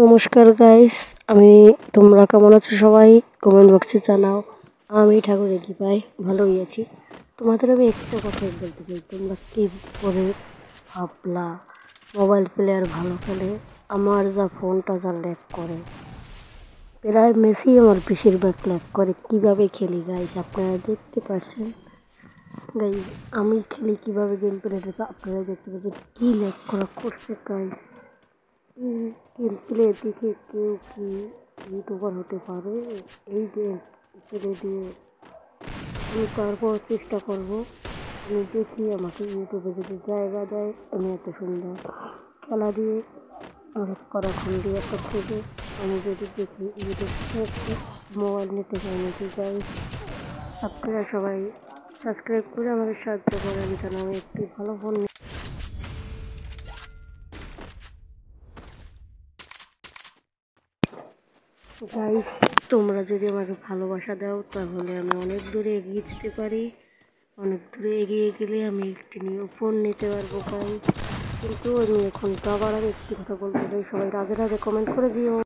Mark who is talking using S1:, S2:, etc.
S1: নমস্কার গাইস, তোমরা কেমন আছো? সবাই কমেন্ট বক্সে জানাও। আমি ঠাকুরের কৃপায় ভালোই আছি। তোমাদের আমি একটা কথাই বলতে চাই, তোমরা কি করে ভাবলা মোবাইল প্লেয়ার ভালো খেলে? আমার যা ফোনটা যা ল্যাগ করে, প্রায় মেসি আমার বেশিরভাগ ল্যাগ করে। কিভাবে খেলি গাইস আপনারা দেখতে পাচ্ছেন। গাইস আমি খেলি কিভাবে, গেম প্লেটা আপনারা দেখতে পাচ্ছেন কি ল্যাগ করা করছে গাইস। গেম প্লে দেখে কেউ কি ইউটিউবার হতে পারে? এই গেম প্লে দিয়ে আমি তারপর চেষ্টা করব, আমি দেখি আমাকে ইউটিউবে যদি জায়গা দেয়। আমি এত সুন্দর খেলা দিয়ে অনেক করাক্ষণ দিয়ে একটা খুঁজে আমি যদি দেখি ইউটিউব থেকে মোবাইল নিতে চাই নাকি গাইস। আপনারা সবাই সাবস্ক্রাইব করে আমাদের সাহায্য করেন যেন আমি একটি ভালো ফোন। গাইস তোমরা যদি আমাকে ভালোবাসা দাও তাহলে আমি অনেক দূরে এগিয়ে যেতে পারি। অনেক দূরে এগিয়ে গেলে আমি একটি নিউ ফোন নিতে পারবো গাইস। কিন্তু আমি এখন যাওয়ার আগে একটি কথা বলতে চাই, সবাই রাগে রাগে কমেন্ট করে দিও।